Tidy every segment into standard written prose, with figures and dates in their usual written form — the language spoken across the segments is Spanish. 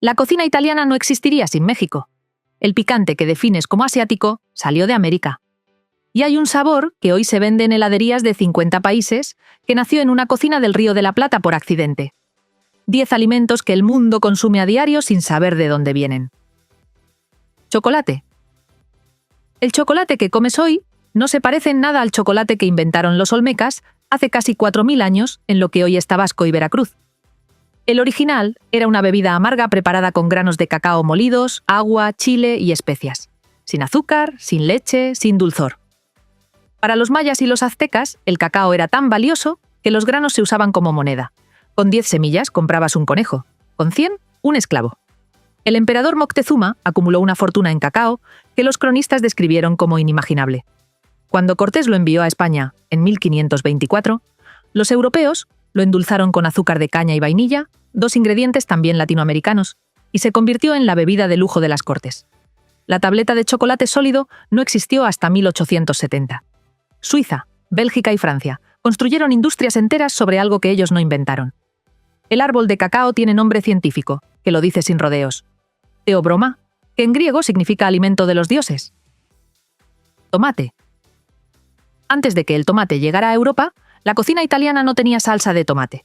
La cocina italiana no existiría sin México. El picante que defines como asiático salió de América. Y hay un sabor que hoy se vende en heladerías de 50 países que nació en una cocina del Río de la Plata por accidente. 10 alimentos que el mundo consume a diario sin saber de dónde vienen. Chocolate. El chocolate que comes hoy no se parece en nada al chocolate que inventaron los olmecas hace casi 4.000 años en lo que hoy es Tabasco y Veracruz. El original era una bebida amarga preparada con granos de cacao molidos, agua, chile y especias. Sin azúcar, sin leche, sin dulzor. Para los mayas y los aztecas, el cacao era tan valioso que los granos se usaban como moneda. Con 10 semillas comprabas un conejo, con 100, un esclavo. El emperador Moctezuma acumuló una fortuna en cacao que los cronistas describieron como inimaginable. Cuando Cortés lo envió a España en 1524, los europeos lo endulzaron con azúcar de caña y vainilla, 2 ingredientes también latinoamericanos, y se convirtió en la bebida de lujo de las cortes. La tableta de chocolate sólido no existió hasta 1870. Suiza, Bélgica y Francia construyeron industrias enteras sobre algo que ellos no inventaron. El árbol de cacao tiene nombre científico, que lo dice sin rodeos. Theobroma, que en griego significa alimento de los dioses. Tomate. Antes de que el tomate llegara a Europa, la cocina italiana no tenía salsa de tomate.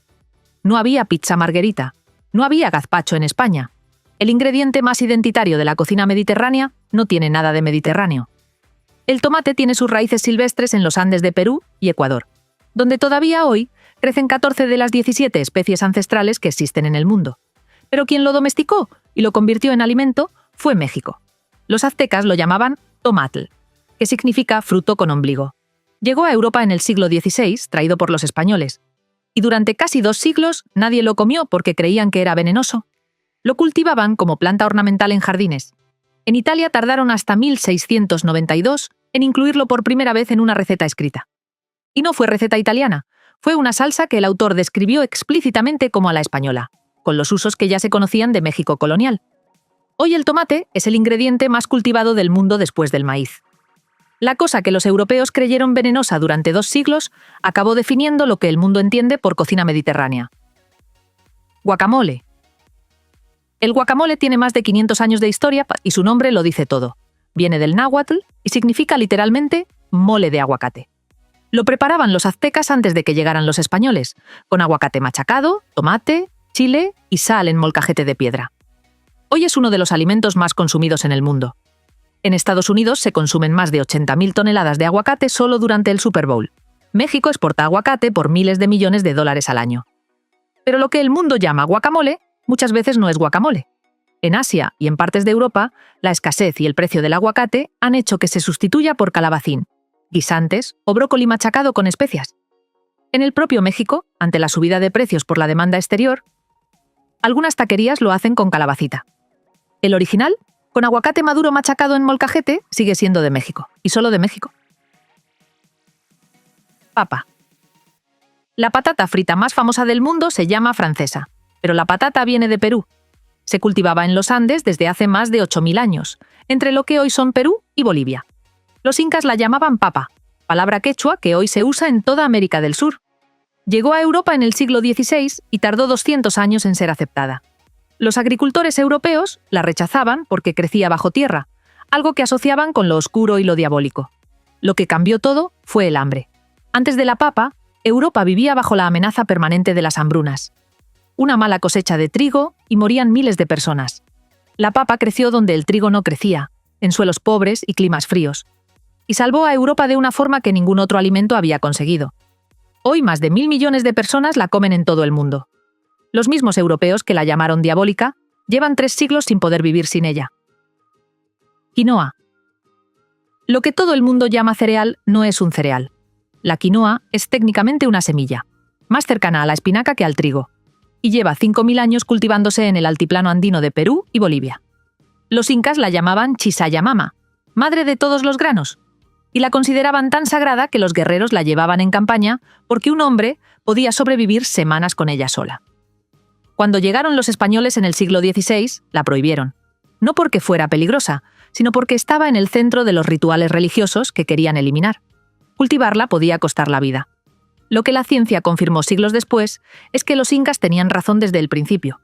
No había pizza margherita. No había gazpacho en España. El ingrediente más identitario de la cocina mediterránea no tiene nada de mediterráneo. El tomate tiene sus raíces silvestres en los Andes de Perú y Ecuador, donde todavía hoy crecen 14 de las 17 especies ancestrales que existen en el mundo. Pero quien lo domesticó y lo convirtió en alimento fue México. Los aztecas lo llamaban tomatl, que significa fruto con ombligo. Llegó a Europa en el siglo XVI, traído por los españoles, y durante casi 2 siglos nadie lo comió porque creían que era venenoso. Lo cultivaban como planta ornamental en jardines. En Italia tardaron hasta 1692 en incluirlo por primera vez en una receta escrita. Y no fue receta italiana, fue una salsa que el autor describió explícitamente como a la española, con los usos que ya se conocían de México colonial. Hoy el tomate es el ingrediente más cultivado del mundo después del maíz. La cosa que los europeos creyeron venenosa durante 2 siglos acabó definiendo lo que el mundo entiende por cocina mediterránea. Guacamole. El guacamole tiene más de 500 años de historia y su nombre lo dice todo. Viene del náhuatl y significa literalmente mole de aguacate. Lo preparaban los aztecas antes de que llegaran los españoles, con aguacate machacado, tomate, chile y sal en molcajete de piedra. Hoy es uno de los alimentos más consumidos en el mundo. En Estados Unidos se consumen más de 80.000 toneladas de aguacate solo durante el Super Bowl. México exporta aguacate por miles de millones de dólares al año. Pero lo que el mundo llama guacamole muchas veces no es guacamole. En Asia y en partes de Europa, la escasez y el precio del aguacate han hecho que se sustituya por calabacín, guisantes o brócoli machacado con especias. En el propio México, ante la subida de precios por la demanda exterior, algunas taquerías lo hacen con calabacita. El original, con aguacate maduro machacado en molcajete, sigue siendo de México, y solo de México. Papa. La patata frita más famosa del mundo se llama francesa, pero la patata viene de Perú. Se cultivaba en los Andes desde hace más de 8.000 años, entre lo que hoy son Perú y Bolivia. Los incas la llamaban papa, palabra quechua que hoy se usa en toda América del Sur. Llegó a Europa en el siglo XVI y tardó 200 años en ser aceptada. Los agricultores europeos la rechazaban porque crecía bajo tierra, algo que asociaban con lo oscuro y lo diabólico. Lo que cambió todo fue el hambre. Antes de la papa, Europa vivía bajo la amenaza permanente de las hambrunas. Una mala cosecha de trigo y morían miles de personas. La papa creció donde el trigo no crecía, en suelos pobres y climas fríos, y salvó a Europa de una forma que ningún otro alimento había conseguido. Hoy más de 1.000 millones de personas la comen en todo el mundo. Los mismos europeos que la llamaron diabólica llevan 3 siglos sin poder vivir sin ella. Quinoa. Lo que todo el mundo llama cereal no es un cereal. La quinoa es técnicamente una semilla, más cercana a la espinaca que al trigo, y lleva 5.000 años cultivándose en el altiplano andino de Perú y Bolivia. Los incas la llamaban Chisayamama, madre de todos los granos, y la consideraban tan sagrada que los guerreros la llevaban en campaña porque un hombre podía sobrevivir semanas con ella sola. Cuando llegaron los españoles en el siglo XVI, la prohibieron. No porque fuera peligrosa, sino porque estaba en el centro de los rituales religiosos que querían eliminar. Cultivarla podía costar la vida. Lo que la ciencia confirmó siglos después es que los incas tenían razón desde el principio.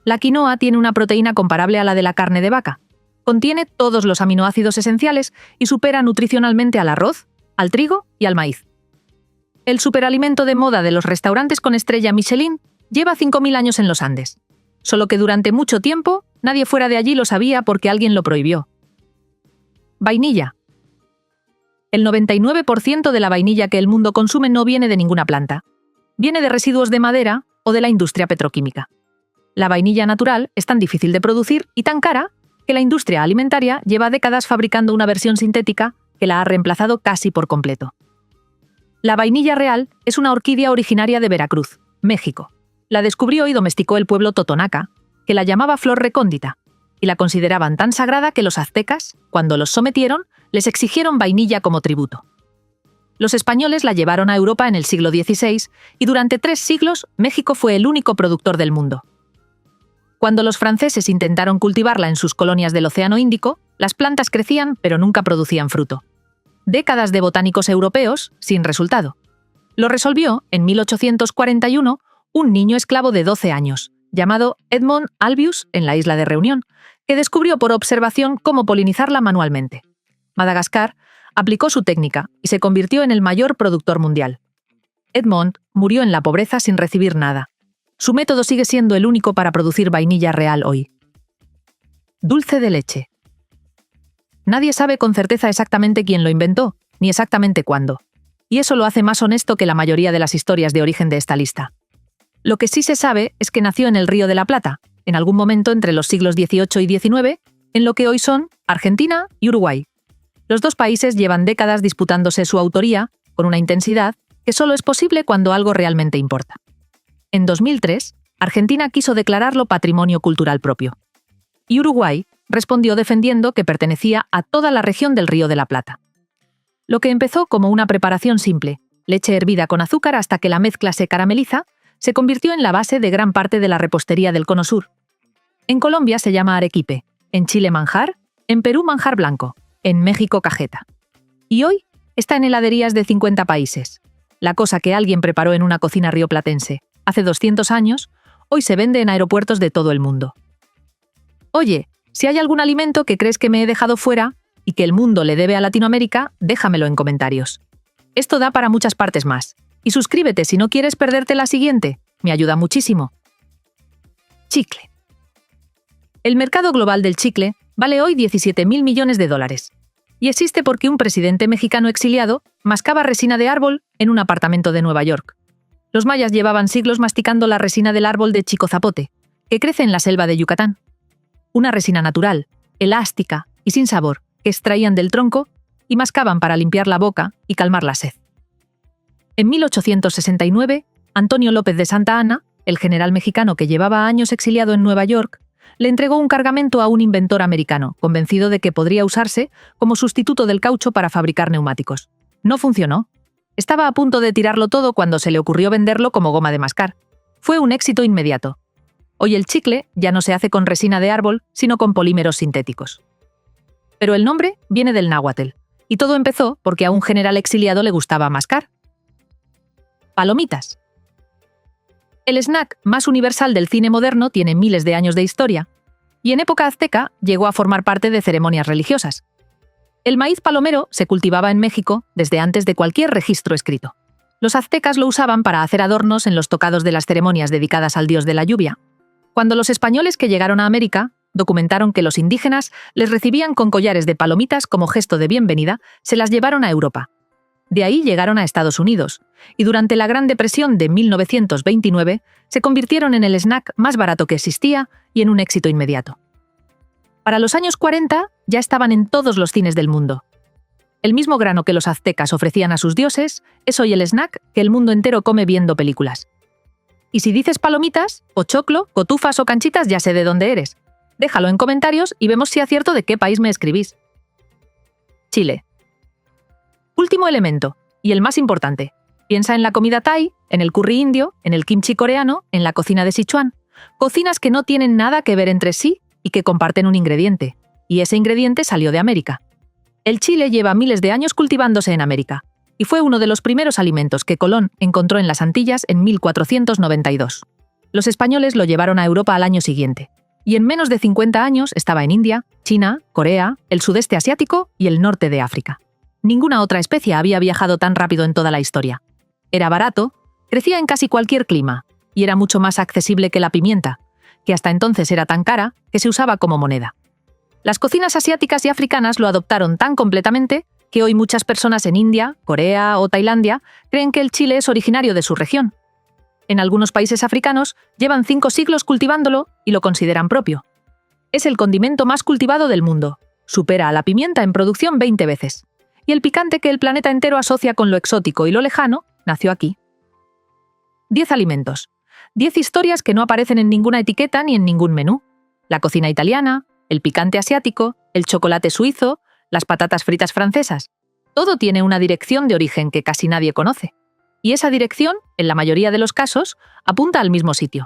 La quinoa tiene una proteína comparable a la de la carne de vaca. Contiene todos los aminoácidos esenciales y supera nutricionalmente al arroz, al trigo y al maíz. El superalimento de moda de los restaurantes con estrella Michelin lleva 5.000 años en los Andes. Solo que durante mucho tiempo nadie fuera de allí lo sabía porque alguien lo prohibió. Vainilla. El 99% de la vainilla que el mundo consume no viene de ninguna planta. Viene de residuos de madera o de la industria petroquímica. La vainilla natural es tan difícil de producir y tan cara que la industria alimentaria lleva décadas fabricando una versión sintética que la ha reemplazado casi por completo. La vainilla real es una orquídea originaria de Veracruz, México. La descubrió y domesticó el pueblo totonaca, que la llamaba flor recóndita, y la consideraban tan sagrada que los aztecas, cuando los sometieron, les exigieron vainilla como tributo. Los españoles la llevaron a Europa en el siglo XVI y durante 3 siglos México fue el único productor del mundo. Cuando los franceses intentaron cultivarla en sus colonias del Océano Índico, las plantas crecían pero nunca producían fruto. Décadas de botánicos europeos, sin resultado. Lo resolvió, en 1841, un niño esclavo de 12 años, llamado Edmond Albius en la isla de Reunión, que descubrió por observación cómo polinizarla manualmente. Madagascar aplicó su técnica y se convirtió en el mayor productor mundial. Edmond murió en la pobreza sin recibir nada. Su método sigue siendo el único para producir vainilla real hoy. Dulce de leche. Nadie sabe con certeza exactamente quién lo inventó, ni exactamente cuándo. Y eso lo hace más honesto que la mayoría de las historias de origen de esta lista. Lo que sí se sabe es que nació en el Río de la Plata, en algún momento entre los siglos XVIII y XIX, en lo que hoy son Argentina y Uruguay. Los dos países llevan décadas disputándose su autoría, con una intensidad que solo es posible cuando algo realmente importa. En 2003, Argentina quiso declararlo patrimonio cultural propio. Y Uruguay respondió defendiendo que pertenecía a toda la región del Río de la Plata. Lo que empezó como una preparación simple, leche hervida con azúcar hasta que la mezcla se carameliza, se convirtió en la base de gran parte de la repostería del Cono Sur. En Colombia se llama arequipe, en Chile manjar, en Perú manjar blanco, en México cajeta. Y hoy está en heladerías de 50 países. La cosa que alguien preparó en una cocina rioplatense hace 200 años, hoy se vende en aeropuertos de todo el mundo. Oye, si hay algún alimento que crees que me he dejado fuera y que el mundo le debe a Latinoamérica, déjamelo en comentarios. Esto da para muchas partes más. Y suscríbete si no quieres perderte la siguiente, me ayuda muchísimo. Chicle. El mercado global del chicle vale hoy 17.000 millones de dólares. Y existe porque un presidente mexicano exiliado mascaba resina de árbol en un apartamento de Nueva York. Los mayas llevaban siglos masticando la resina del árbol de chicozapote, que crece en la selva de Yucatán. Una resina natural, elástica y sin sabor, que extraían del tronco y mascaban para limpiar la boca y calmar la sed. En 1869, Antonio López de Santa Anna, el general mexicano que llevaba años exiliado en Nueva York, le entregó un cargamento a un inventor americano, convencido de que podría usarse como sustituto del caucho para fabricar neumáticos. No funcionó. Estaba a punto de tirarlo todo cuando se le ocurrió venderlo como goma de mascar. Fue un éxito inmediato. Hoy el chicle ya no se hace con resina de árbol, sino con polímeros sintéticos. Pero el nombre viene del náhuatl, y todo empezó porque a un general exiliado le gustaba mascar. Palomitas. El snack más universal del cine moderno tiene miles de años de historia, y en época azteca llegó a formar parte de ceremonias religiosas. El maíz palomero se cultivaba en México desde antes de cualquier registro escrito. Los aztecas lo usaban para hacer adornos en los tocados de las ceremonias dedicadas al dios de la lluvia. Cuando los españoles que llegaron a América documentaron que los indígenas les recibían con collares de palomitas como gesto de bienvenida, se las llevaron a Europa. De ahí llegaron a Estados Unidos, y durante la Gran Depresión de 1929 se convirtieron en el snack más barato que existía y en un éxito inmediato. Para los años 40 ya estaban en todos los cines del mundo. El mismo grano que los aztecas ofrecían a sus dioses es hoy el snack que el mundo entero come viendo películas. Y si dices palomitas, o choclo, cotufas o canchitas, ya sé de dónde eres. Déjalo en comentarios y vemos si acierto de qué país me escribís. Chile. Último elemento, y el más importante. Piensa en la comida thai, en el curry indio, en el kimchi coreano, en la cocina de Sichuan. Cocinas que no tienen nada que ver entre sí y que comparten un ingrediente. Y ese ingrediente salió de América. El chile lleva miles de años cultivándose en América, y fue uno de los primeros alimentos que Colón encontró en las Antillas en 1492. Los españoles lo llevaron a Europa al año siguiente, y en menos de 50 años estaba en India, China, Corea, el sudeste asiático y el norte de África. Ninguna otra especie había viajado tan rápido en toda la historia. Era barato, crecía en casi cualquier clima, y era mucho más accesible que la pimienta, que hasta entonces era tan cara que se usaba como moneda. Las cocinas asiáticas y africanas lo adoptaron tan completamente que hoy muchas personas en India, Corea o Tailandia creen que el chile es originario de su región. En algunos países africanos llevan 5 siglos cultivándolo y lo consideran propio. Es el condimento más cultivado del mundo. Supera a la pimienta en producción 20 veces. Y el picante que el planeta entero asocia con lo exótico y lo lejano nació aquí. 10 alimentos. 10 historias que no aparecen en ninguna etiqueta ni en ningún menú. La cocina italiana, el picante asiático, el chocolate suizo, las patatas fritas francesas. Todo tiene una dirección de origen que casi nadie conoce. Y esa dirección, en la mayoría de los casos, apunta al mismo sitio.